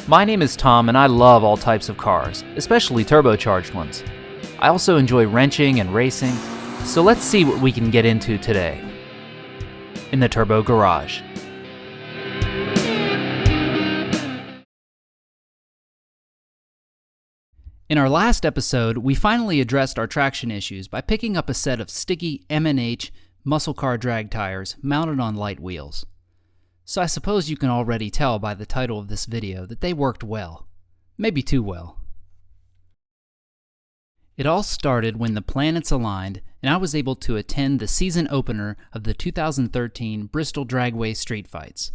My name is Tom and I love all types of cars, especially turbocharged ones. I also enjoy wrenching and racing, so let's see what we can get into today in the Turbo Garage. In our last episode, we finally addressed our traction issues by picking up a set of sticky M&H muscle car drag tires mounted on light wheels. So I suppose you can already tell by the title of this video that they worked well. Maybe too well. It all started when the planets aligned and I was able to attend the season opener of the 2013 Bristol Dragway Street Fights.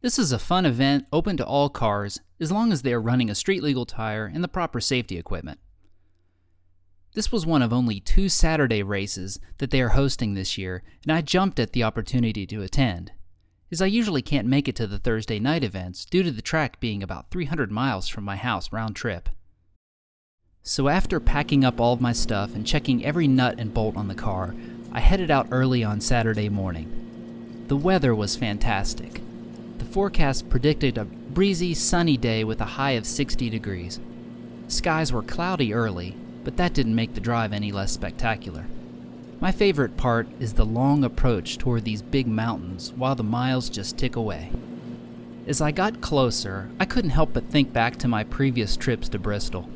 This is a fun event open to all cars as long as they are running a street-legal tire and the proper safety equipment. This was one of only 2 Saturday races that they are hosting this year, and I jumped at the opportunity to attend, as I usually can't make it to the Thursday night events due to the track being about 300 miles from my house round trip. So after packing up all of my stuff and checking every nut and bolt on the car, I headed out early on Saturday morning. The weather was fantastic. The forecast predicted a breezy, sunny day with a high of 60 degrees. Skies were cloudy early, but that didn't make the drive any less spectacular. My favorite part is the long approach toward these big mountains while the miles just tick away. As I got closer, I couldn't help but think back to my previous trips to Bristol.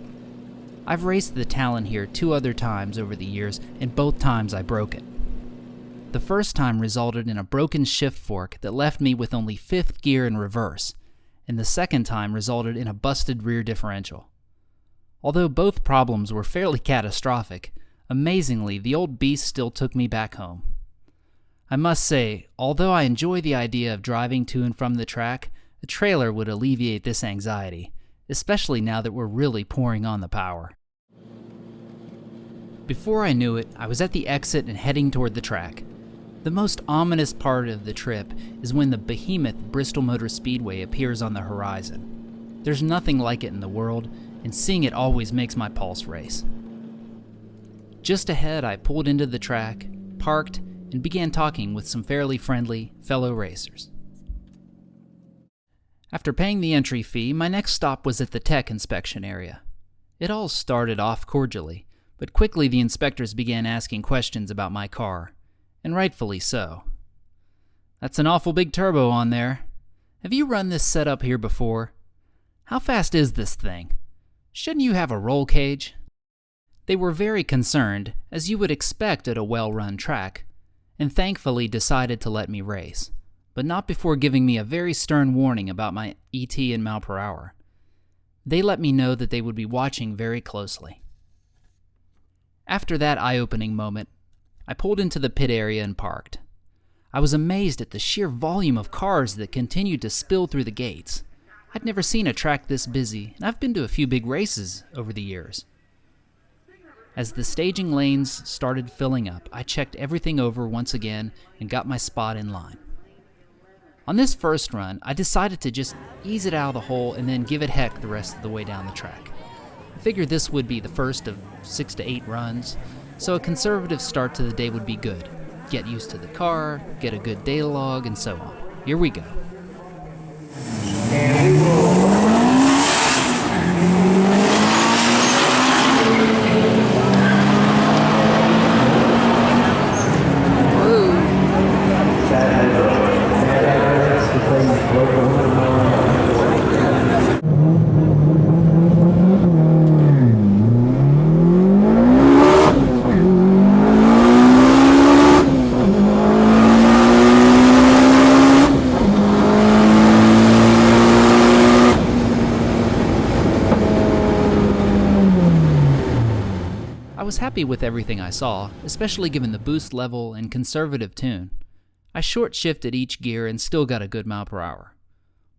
I've raced the Talon here 2 other times over the years, and both times I broke it. The first time resulted in a broken shift fork that left me with only 5th gear in reverse, and the second time resulted in a busted rear differential. Although both problems were fairly catastrophic, amazingly, the old beast still took me back home. I must say, although I enjoy the idea of driving to and from the track, a trailer would alleviate this anxiety, especially now that we're really pouring on the power. Before I knew it, I was at the exit and heading toward the track. The most ominous part of the trip is when the behemoth Bristol Motor Speedway appears on the horizon. There's nothing like it in the world, and seeing it always makes my pulse race. Just ahead, I pulled into the track, parked, and began talking with some fairly friendly fellow racers. After paying the entry fee, my next stop was at the tech inspection area. It all started off cordially, but quickly the inspectors began asking questions about my car, and rightfully so. "That's an awful big turbo on there. Have you run this setup here before? How fast is this thing? Shouldn't you have a roll cage?" They were very concerned, as you would expect at a well-run track, and thankfully decided to let me race, but not before giving me a very stern warning about my ET in mile per hour. They let me know that they would be watching very closely. After that eye-opening moment, I pulled into the pit area and parked. I was amazed at the sheer volume of cars that continued to spill through the gates. I'd never seen a track this busy, and I've been to a few big races over the years. As the staging lanes started filling up, I checked everything over once again and got my spot in line. On this first run, I decided to just ease it out of the hole and then give it heck the rest of the way down the track. I figured this would be the first of 6 to 8 runs, so a conservative start to the day would be good. Get used to the car, get a good data log, and so on. Here we go. I was happy with everything I saw, especially given the boost level and conservative tune. I short-shifted each gear and still got a good mile per hour.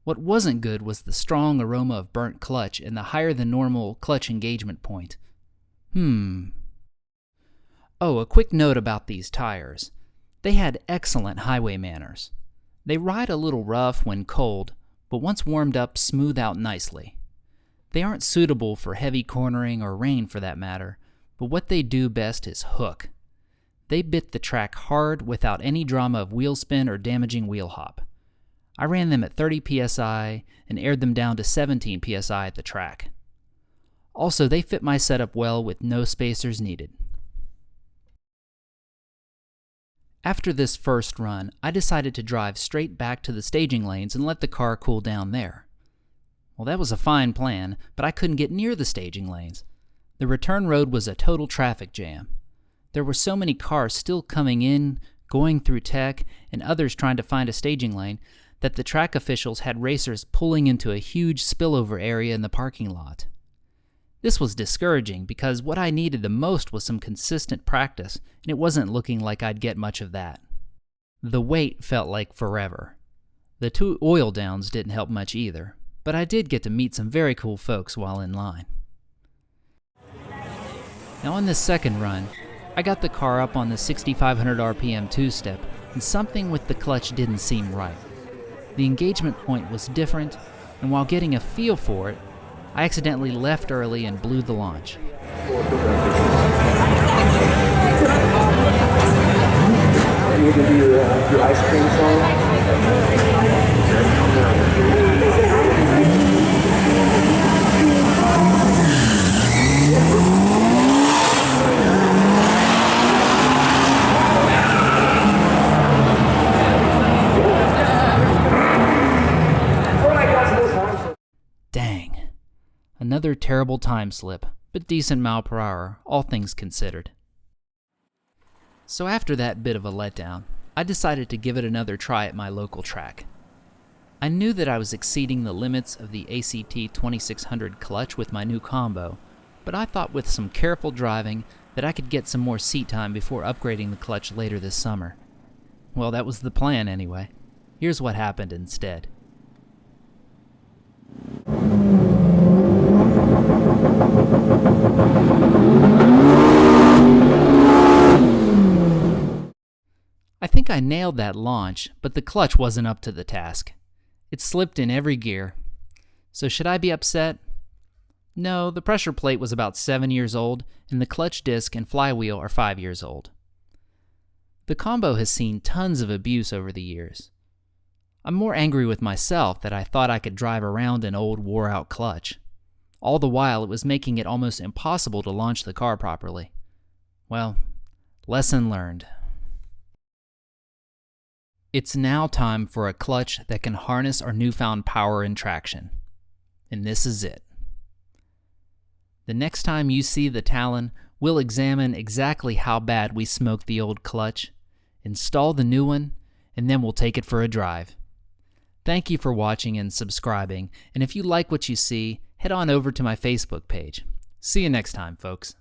What wasn't good was the strong aroma of burnt clutch and the higher-than-normal clutch engagement point. Oh, a quick note about these tires. They had excellent highway manners. They ride a little rough when cold, but once warmed up, smooth out nicely. They aren't suitable for heavy cornering or rain for that matter, but what they do best is hook. They bit the track hard without any drama of wheel spin or damaging wheel hop. I ran them at 30 psi and aired them down to 17 psi at the track. Also, they fit my setup well with no spacers needed. After this first run, I decided to drive straight back to the staging lanes and let the car cool down there. Well, that was a fine plan, but I couldn't get near the staging lanes. The return road was a total traffic jam. There were so many cars still coming in, going through tech, and others trying to find a staging lane that the track officials had racers pulling into a huge spillover area in the parking lot. This was discouraging because what I needed the most was some consistent practice, and it wasn't looking like I'd get much of that. The wait felt like forever. The 2 oil downs didn't help much either, but I did get to meet some very cool folks while in line. Now on this second run, I got the car up on the 6,500 RPM two-step, and something with the clutch didn't seem right. The engagement point was different, and while getting a feel for it, I accidentally left early and blew the launch. You can do your ice cream song. Dang. Another terrible time slip, but decent mile per hour, all things considered. So after that bit of a letdown, I decided to give it another try at my local track. I knew that I was exceeding the limits of the ACT 2600 clutch with my new combo, but I thought with some careful driving that I could get some more seat time before upgrading the clutch later this summer. Well, that was the plan anyway. Here's what happened instead. I think I nailed that launch, but the clutch wasn't up to the task. It slipped in every gear. So should I be upset? No, the pressure plate was about 7 years old, and the clutch disc and flywheel are 5 years old. The combo has seen tons of abuse over the years. I'm more angry with myself that I thought I could drive around an old wore-out clutch. All the while, it was making it almost impossible to launch the car properly. Well, lesson learned. It's now time for a clutch that can harness our newfound power and traction. And this is it. The next time you see the Talon, we'll examine exactly how bad we smoked the old clutch, install the new one, and then we'll take it for a drive. Thank you for watching and subscribing, and if you like what you see, head on over to my Facebook page. See you next time, folks.